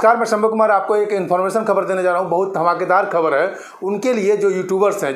नमस्कार, मैं शंभू कुमार आपको एक इन्फॉर्मेशन खबर देने जा रहा हूँ। बहुत धमाकेदार खबर है उनके लिए जो यूट्यूबर्स हैं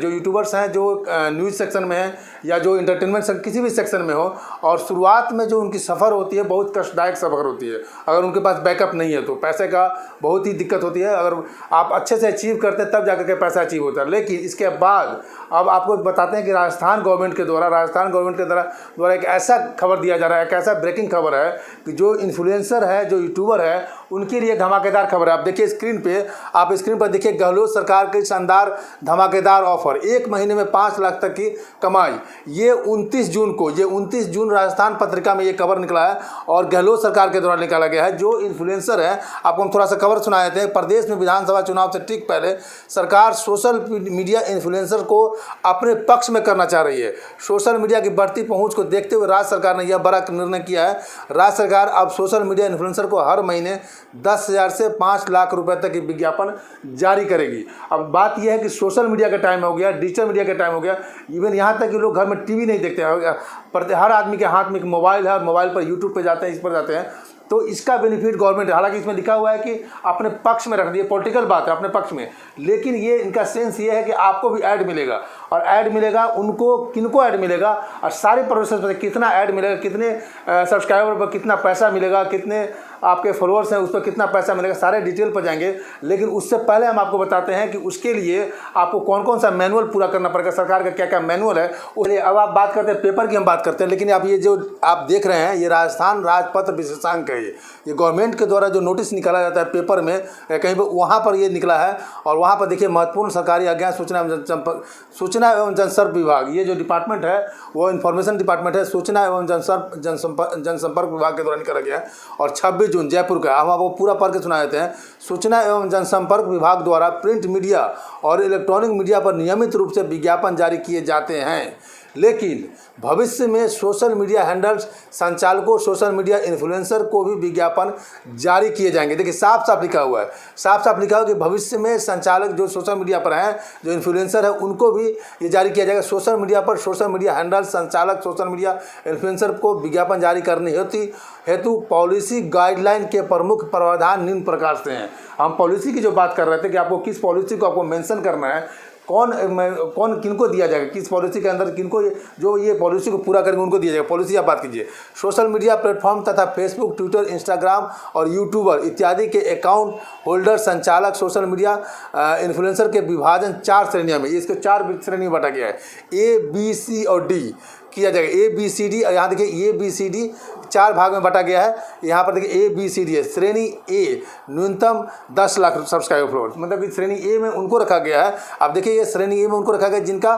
जो न्यूज़ सेक्शन में है या जो इंटरटेनमेंट सेक्शन किसी भी सेक्शन में हो, और शुरुआत में जो उनकी सफ़र होती है बहुत कष्टदायक सफ़र होती है। अगर उनके पास बैकअप नहीं है तो पैसे का बहुत ही दिक्कत होती है। अगर आप अच्छे से अचीव करते हैं तब जाकर के पैसा अचीव होता है। लेकिन इसके बाद अब आपको बताते हैं कि राजस्थान गवर्नमेंट के द्वारा एक ऐसा खबर दिया जा रहा है, एक ऐसा ब्रेकिंग खबर है कि जो इन्फ्लुएंसर है, जो यूट्यूबर है, उनके लिए धमाकेदार खबर है। आप देखिए स्क्रीन पर देखिए गहलोत सरकार की शानदार धमाकेदार ऑफर, 1 महीने में 5 लाख तक की कमाई। ये 29 जून राजस्थान पत्रिका में ये खबर निकला है और गहलोत सरकार के द्वारा निकाला गया है। जो इन्फ्लुएंसर है, आपको हम थोड़ा सा खबर सुनाए थे। प्रदेश में विधानसभा चुनाव से ठीक पहले सरकार सोशल मीडिया इन्फ्लुएंसर को अपने पक्ष में करना चाह रही है। सोशल मीडिया की बढ़ती पहुंच को देखते हुए राज्य सरकार ने यह बड़ा निर्णय किया है। राज्य सरकार अब सोशल मीडिया इन्फ्लुएंसर को हर महीने 10,000 से 5 लाख रुपए तक की विज्ञापन जारी करेगी। अब बात यह है कि सोशल मीडिया का टाइम हो गया, डिजिटल मीडिया का टाइम हो गया। इवन यहाँ तक कि लोग घर में टीवी नहीं देखते हैं, हर आदमी के हाथ में एक मोबाइल है और मोबाइल पर यूट्यूब पे जाते हैं, इस पर जाते हैं। तो इसका बेनिफिट गवर्नमेंट, हालांकि इसमें लिखा हुआ है कि अपने पक्ष में रख दिए, पॉलिटिकल बात है, अपने पक्ष में, लेकिन ये इनका सेंस ये है कि आपको भी ऐड मिलेगा। और ऐड मिलेगा उनको, किनको ऐड मिलेगा और सारे प्रोसेस पर कितना ऐड मिलेगा, कितने सब्सक्राइबर पर कितना पैसा मिलेगा, कितने आपके फॉलोअर्स हैं उस पर कितना पैसा मिलेगा, सारे डिटेल पर जाएंगे। लेकिन उससे पहले हम आपको बताते हैं कि उसके लिए आपको कौन कौन सा मैनुअल पूरा करना पड़ेगा, सरकार का क्या क्या मैनुअल है। उसलिए अब आप बात करते हैं पेपर की, हम बात करते हैं। लेकिन अब ये जो आप देख रहे हैं, ये राजस्थान राजपत्र विशेषांक है। ये गवर्नमेंट के द्वारा जो नोटिस निकाला जाता है पेपर में कहीं पर, वहाँ पर ये निकला है। और वहाँ पर देखिए महत्वपूर्ण सरकारी आज्ञा सूचना एवं जनसंपर्क विभाग, ये जो डिपार्टमेंट है वो इन्फॉर्मेशन डिपार्टमेंट है, सूचना एवं जनसंपर्क विभाग के द्वारा निकाला गया है। और 26 जून जयपुर का, हम आपको पूरा पढ़ के सुना देते हैं। सूचना एवं जनसंपर्क विभाग द्वारा प्रिंट मीडिया और इलेक्ट्रॉनिक मीडिया पर नियमित रूप से विज्ञापन जारी किए जाते हैं। लेकिन भविष्य में सोशल मीडिया हैंडल्स संचालकों, सोशल मीडिया इन्फ्लुएंसर को भी विज्ञापन जारी किए जाएंगे। देखिए साफ साफ लिखा हुआ है कि भविष्य में संचालक जो सोशल मीडिया पर हैं, जो इन्फ्लुएंसर है, उनको भी ये जारी किया जाएगा। सोशल मीडिया पर सोशल मीडिया हैंडल्स संचालक सोशल मीडिया इन्फ्लुएंसर को विज्ञापन जारी करने हेतु पॉलिसी गाइडलाइन के प्रमुख प्रावधान निम्न प्रकार से हैं। हम पॉलिसी की जो बात कर रहे थे कि आपको किस पॉलिसी को आपको मेंशन करना है, कौन किनको दिया जाएगा, किस पॉलिसी के अंदर किनको जो ये पॉलिसी को पूरा करेंगे उनको दिया जाएगा। पॉलिसी आप बात कीजिए। सोशल मीडिया प्लेटफॉर्म तथा फेसबुक, ट्विटर, इंस्टाग्राम और यूट्यूबर इत्यादि के अकाउंट होल्डर संचालक सोशल मीडिया इन्फ्लुएंसर के विभाजन 4 श्रेणियों में, इसको 4 श्रेणी में बांटा गया है। A, B, C और D किया जाएगा। A, B, C, D, यहाँ देखिए A, B, C, D 4 भाग में बांटा गया है। यहाँ पर देखिए A, B, C, D है। श्रेणी A न्यूनतम 10 लाख सब्सक्राइबर फॉलोअर्स, मतलब कि श्रेणी A में उनको रखा गया है। अब देखिए ये श्रेणी A में उनको रखा गया जिनका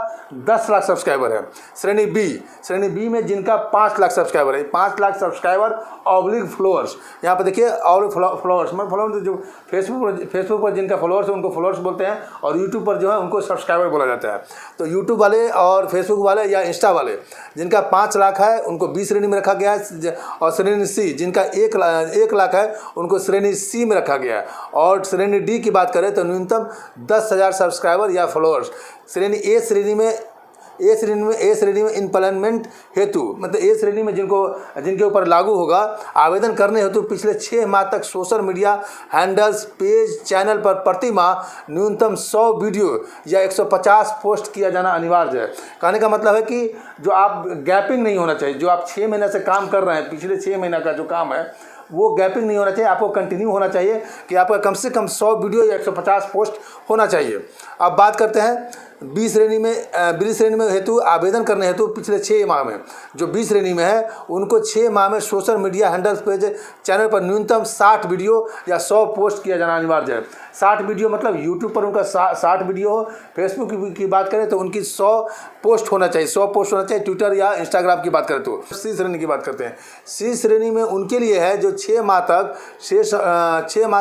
10 लाख सब्सक्राइबर है। श्रेणी B में जिनका 5 लाख सब्सक्राइबर है। 5 लाख सब्सक्राइबर ऑब्लिक फॉलोअर्स, यहाँ पर देखिए ऑब्लिक फॉलोअर्स, मतलब फॉलोअर्स जो फेसबुक पर जिनका फॉलोअर्स है उनको फॉलोअर्स बोलते हैं, और यूट्यूब पर जो है उनको सब्सक्राइबर बोला जाता है। तो यूट्यूब वाले और फेसबुक वाले या इंस्टा वाले जिनका 5 लाख है उनको B श्रेणी में रखा गया है। और श्रेणी C जिनका 1 लाख है उनको श्रेणी C में रखा गया है। और श्रेणी D की बात करें तो न्यूनतम 10,000 सब्सक्राइबर या फॉलोअर्स। श्रेणी A श्रेणी में इम्प्लीमेंट हेतु, मतलब A श्रेणी में जिनके ऊपर लागू होगा, आवेदन करने हेतु पिछले 6 माह तक social media handles, page, channel पर प्रति माह न्यूनतम 100 वीडियो या 150 पोस्ट किया जाना अनिवार्य है। कहने का मतलब है कि जो आप गैपिंग नहीं होना चाहिए, जो आप 6 महीने से काम कर रहे हैं, पिछले 6 महीना का जो काम है वो गैपिंग नहीं होना चाहिए, आपको कंटिन्यू होना चाहिए कि आपका कम से कम 100 वीडियो या 150 पोस्ट होना चाहिए। अब बात करते हैं बी श्रेणी में हेतु आवेदन करने हेतु पिछले 6 माह में, जो बी श्रेणी में है उनको 6 माह में social media handles page, channel पर न्यूनतम 60 वीडियो या 100 पोस्ट किया जाना अनिवार्य है। 60 वीडियो मतलब यूट्यूब पर उनका 60 वीडियो हो, फेसबुक की बात करें तो उनकी 100 पोस्ट होना चाहिए, 100 पोस्ट होना चाहिए। ट्विटर या इंस्टाग्राम की बात करें तो सी श्रेणी की बात करते हैं। सी श्रेणी में उनके लिए है जो 6 माह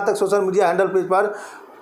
तक सोशल मीडिया हैंडल पेज पर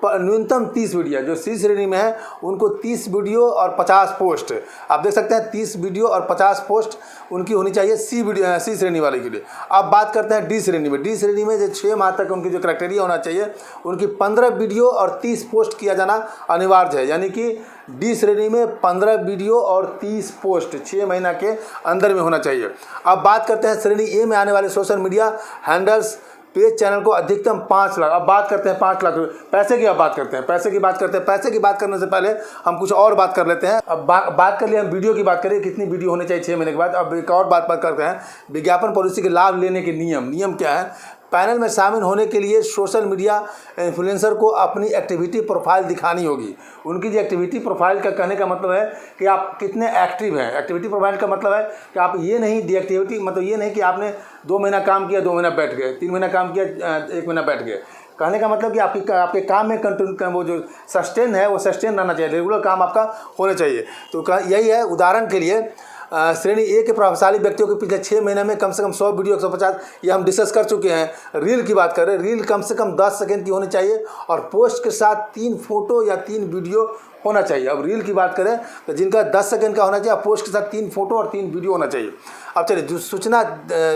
न्यूनतम 30 वीडियो, जो सी श्रेणी में है उनको 30 वीडियो और 50 पोस्ट, आप देख सकते हैं 30 वीडियो और 50 पोस्ट उनकी होनी चाहिए सी श्रेणी वाले के लिए। अब बात करते हैं डी श्रेणी में। डी श्रेणी में जो 6 माह तक उनकी जो क्राइटेरिया होना चाहिए, उनकी 15 वीडियो और 30 पोस्ट किया जाना अनिवार्य है। यानी कि डी श्रेणी में 15 वीडियो और 30 पोस्ट 6 महीना के अंदर में होना चाहिए। अब बात करते हैं श्रेणी ए में आने वाले social media handles, page channel को अधिकतम 5 लाख। अब बात करते हैं 5 लाख पैसे की। अब बात करते हैं पैसे की पैसे की बात करने से पहले हम कुछ और बात कर लेते हैं। अब बात कर लिए हम वीडियो की बात करें, कितनी वीडियो होनी चाहिए 6 महीने के बाद। अब एक और बात करते हैं विज्ञापन पॉलिसी के लाभ लेने के नियम क्या है। पैनल में शामिल होने के लिए सोशल मीडिया इन्फ्लुएंसर को अपनी एक्टिविटी प्रोफाइल दिखानी होगी। उनकी जो एक्टिविटी प्रोफाइल का कहने का मतलब है कि आप कितने एक्टिव हैं। एक्टिविटी प्रोफाइल का मतलब है कि आप ये नहीं, डीएक्टिविटी मतलब ये नहीं कि आपने 2 महीना काम किया 2 महीना बैठ गए, 3 महीना काम किया 1 महीना बैठ गए। कहने का मतलब कि आपके काम में कंटिन्यू वो जो सस्टेन है वो सस्टेन रहना चाहिए, रेगुलर काम आपका होना चाहिए। तो यही है। उदाहरण के लिए श्रेणी ए के प्रभावशाली व्यक्तियों के पिछले 6 महीने में कम से कम 100 वीडियो 150 ये हम डिस्कस कर चुके हैं। रील की बात करें, रील कम से कम 10 सेकंड की होनी चाहिए और पोस्ट के साथ 3 फोटो या 3 वीडियो होना चाहिए। अब रील की बात करें तो जिनका 10 सेकंड का होना चाहिए, पोस्ट के साथ 3 फोटो और 3 वीडियो होना चाहिए। अब चलिए जो सूचना,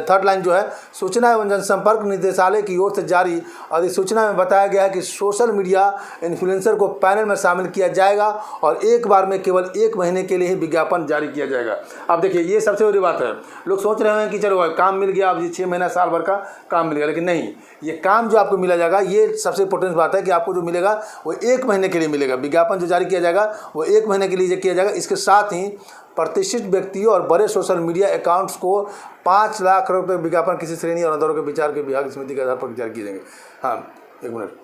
थर्ड लाइन जो है, सूचना एवं जनसंपर्क निदेशालय की ओर से जारी अधिसूचना में बताया गया है कि सोशल मीडिया इन्फ्लुएंसर को पैनल में शामिल किया जाएगा और एक बार में केवल 1 महीने के लिए ही विज्ञापन जारी किया जाएगा। अब देखिए ये सबसे बड़ी बात है। लोग सोच रहे हैं कि चलो काम मिल गया, अब ये 6 महीना साल भर का काम मिल गया, लेकिन नहीं, ये काम जो आपको मिला जाएगा, ये सबसे इंपॉर्टेंट बात है कि आपको जो मिलेगा वो 1 महीने के लिए मिलेगा। विज्ञापन जो जारी किया जाएगा वो 1 महीने के लिए किया जाएगा। इसके साथ ही प्रतिष्ठित व्यक्तियों और बड़े सोशल मीडिया अकाउंट्स को 5 लाख रुपए विज्ञापन किसी श्रेणी और अदालतों के विचार के विभाग समिति के आधार पर विचार किए जाएंगे। हाँ, 1 मिनट।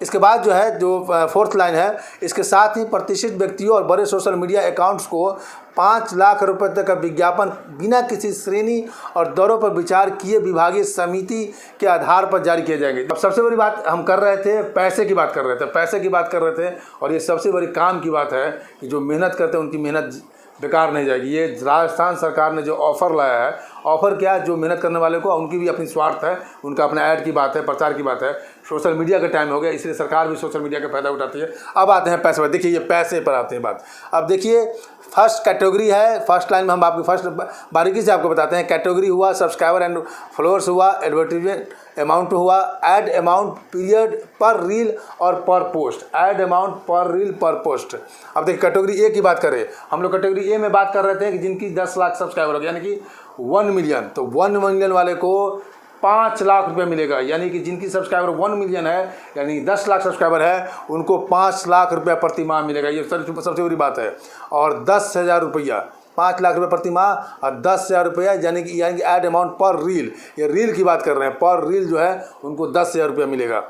इसके बाद जो है, जो फोर्थ लाइन है, इसके साथ ही प्रतिष्ठित व्यक्तियों और बड़े सोशल मीडिया अकाउंट्स को 5 लाख रुपए तक का विज्ञापन बिना किसी श्रेणी और दरों पर विचार किए विभागीय समिति के आधार पर जारी किए जाएंगे। अब सबसे बड़ी बात हम कर रहे थे, पैसे की बात कर रहे थे और ये सबसे बड़ी काम की बात है कि जो मेहनत करते हैं उनकी मेहनत बेकार नहीं जाएगी। ये राजस्थान सरकार ने जो ऑफ़र लाया है, ऑफ़र क्या, जो मेहनत करने वाले को उनकी भी अपनी स्वार्थ है, उनका अपना ऐड की बात है, प्रचार की बात है। सोशल मीडिया का टाइम हो गया, इसलिए सरकार भी सोशल मीडिया का फ़ायदा उठाती है। अब आते हैं पैसे पर। देखिए ये पैसे पर आते हैं बात। अब देखिए फर्स्ट कैटेगरी है, फर्स्ट लाइन में हम आपको फर्स्ट बारीकी से आपको बताते हैं। कैटेगरी हुआ, सब्सक्राइबर एंड फॉलोअर्स हुआ, एडवर्टीजमेंट अमाउंट हुआ, ऐड अमाउंट पीरियड पर रील और पर पोस्ट, ऐड अमाउंट पर रील पर पोस्ट। अब देखिए कैटेगरी ए की बात करें, हम लोग कैटेगरी ए में बात कर रहे थे कि जिनकी 10 लाख सब्सक्राइबर हो गया, यानी कि 1 मिलियन, तो 1 मिलियन वाले को 5 लाख रुपये मिलेगा। यानी कि जिनकी सब्सक्राइबर 1 मिलियन है, यानी 10 लाख सब्सक्राइबर है, उनको 5 लाख रुपया प्रति माह मिलेगा। ये सबसे बड़ी बात है। और 10,000 रुपया, 5 लाख रुपये प्रति माह और 10,000 रुपया, यानी कि ऐड अमाउंट पर रील, ये रील की बात कर रहे हैं, पर रील जो है उनको 10,000 रुपया मिलेगा।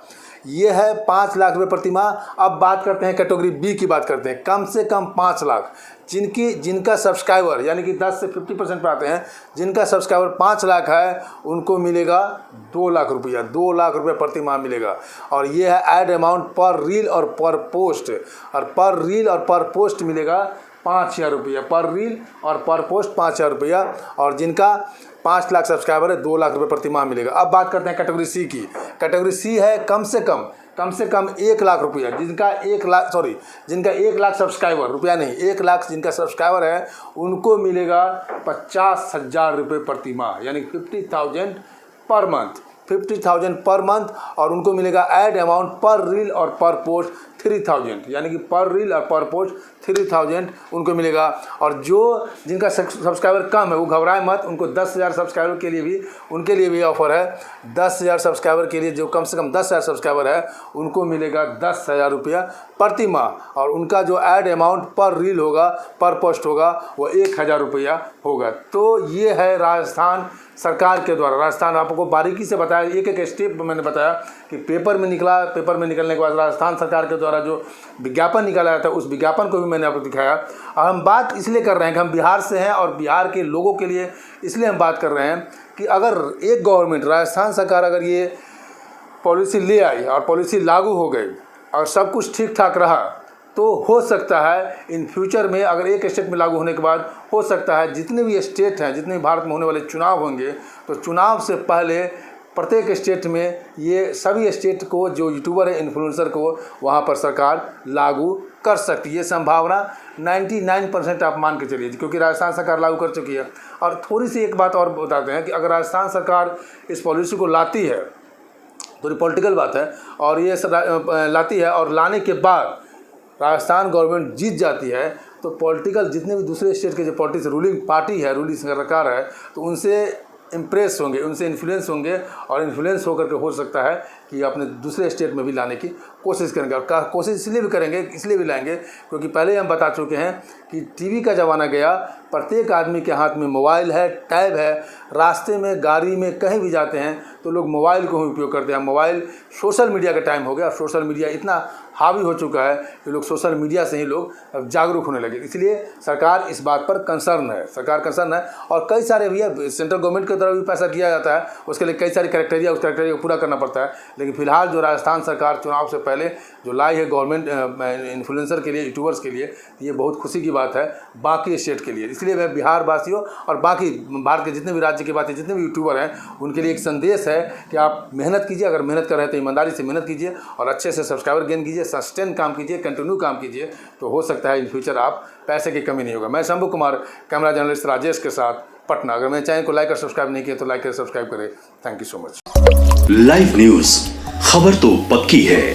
ये है 5 लाख रुपये प्रति माह। अब बात करते हैं कैटेगरी बी की बात करते हैं। कम से कम 5 लाख, जिनका सब्सक्राइबर यानी कि 10 से 50% पर आते हैं, जिनका सब्सक्राइबर 5 लाख है, उनको मिलेगा 2 लाख रुपया, 2 लाख रुपये प्रति माह मिलेगा। और ये है ऐड अमाउंट पर रील और पर पोस्ट, और पर रील और पर पोस्ट मिलेगा 5,000 रुपया, पर रील और पर पोस्ट 5,000 रुपया। और जिनका 5 लाख सब्सक्राइबर है, 2 लाख रुपये प्रति माह मिलेगा। अब बात करते हैं कैटेगरी सी की। कैटेगरी सी है कम से कम 1 लाख रुपया, जिनका 1 लाख सब्सक्राइबर, रुपया नहीं, 1 लाख जिनका सब्सक्राइबर है, उनको मिलेगा 50,000 रुपये प्रति माह, यानी 50,000 पर मंथ, 50,000 पर मंथ। और उनको मिलेगा ऐड अमाउंट पर रील और पर पोस्ट 3,000, यानी कि पर रील और पर पोस्ट 3,000 उनको मिलेगा। और जिनका सब्सक्राइबर कम है वो घबराए मत, उनको 10,000 सब्सक्राइबर के लिए भी, उनके लिए भी ऑफर है। 10,000 सब्सक्राइबर के लिए जो कम से कम 10,000 सब्सक्राइबर है, उनको मिलेगा 10,000 रुपया प्रति माह। और उनका जो ऐड अमाउंट पर रील होगा, पर पोस्ट होगा, वो 1,000 रुपया होगा। तो ये है राजस्थान सरकार के द्वारा। राजस्थान आपको बारीकी से बताया, एक स्टेप मैंने बताया कि पेपर में निकला, पेपर में निकलने के बाद राजस्थान सरकार के द्वारा जो विज्ञापन निकाला गया था, उस विज्ञापन को भी मैंने आपको दिखाया। और हम बात इसलिए कर रहे हैं कि हम बिहार से हैं और बिहार के लोगों के लिए इसलिए हम बात कर रहे हैं कि अगर एक गवर्नमेंट, राजस्थान सरकार अगर ये पॉलिसी ले आई और पॉलिसी लागू हो गई और सब कुछ ठीक ठाक रहा, तो हो सकता है इन फ्यूचर में, अगर एक स्टेट में लागू होने के बाद, हो सकता है जितने भी स्टेट हैं, जितने भी भारत में होने वाले चुनाव होंगे, तो चुनाव से पहले प्रत्येक स्टेट में ये सभी स्टेट को जो यूट्यूबर है, इन्फ्लुएंसर को वहाँ पर सरकार लागू कर सकती है। ये संभावना 99% आप मान के चलिए, क्योंकि राजस्थान सरकार लागू कर चुकी है। और थोड़ी सी एक बात और बताते हैं कि अगर राजस्थान सरकार इस पॉलिसी को लाती है, थोड़ी पॉलिटिकल बात है, और ये लाती है और लाने के बाद राजस्थान गवर्नमेंट जीत जाती है, तो पॉलिटिकल जितने भी दूसरे स्टेट के जो पॉलिटिक्स रूलिंग पार्टी है, रूलिंग सरकार है, तो उनसे इम्प्रेस होंगे, उनसे इन्फ्लुएंस होंगे और इन्फ्लुएंस होकर के हो सकता है कि अपने दूसरे स्टेट में भी लाने की कोशिश करेंगे। और कोशिश इसलिए भी करेंगे, इसलिए भी लाएंगे क्योंकि पहले हम बता चुके हैं कि टीवी का ज़माना गया, प्रत्येक आदमी के हाथ में मोबाइल है, टैब है, रास्ते में, गाड़ी में, कहीं भी जाते हैं तो लोग मोबाइल को ही उपयोग करते हैं। मोबाइल, सोशल मीडिया का टाइम हो गया और सोशल मीडिया इतना हावी हो चुका है कि लोग सोशल मीडिया से ही लोग अब जागरूक होने लगे। इसलिए सरकार इस बात पर कंसर्न है, सरकार कंसर्न है। और कई सारे भैया सेंट्रल गवर्नमेंट की तरफ भी पैसा दिया जाता है, उसके लिए कई सारी क्राइटेरिया, उस क्राइटेरिया को पूरा करना पड़ता है। लेकिन फिलहाल जो राजस्थान सरकार चुनाव से पहले जो लाई है गवर्नमेंट इन्फ्लुएंसर के लिए, यूट्यूबर्स के लिए, ये बहुत खुशी की बात है बाकी स्टेट के लिए। इसलिए मैं बिहार वासियों और बाकी भारत के जितने भी राज्य के बात जितने भी यूट्यूबर हैं उनके लिए एक संदेश है कि आप मेहनत कीजिए, अगर मेहनत कर रहे हैं तो ईमानदारी से मेहनत कीजिए और अच्छे से सब्सक्राइबर गेन कीजिए, सस्टेन काम कीजिए, कंटिन्यू काम कीजिए, तो हो सकता है इन फ्यूचर आप पैसे की कमी नहीं होगा। मैं शंभू कुमार, कैमरा जर्नलिस्ट राजेश के साथ, पटना। अगर मेरे चैनल को लाइक और सब्सक्राइब नहीं किया तो लाइक और सब्सक्राइब करें। Thank you so much. Live news, खबर तो पक्की है।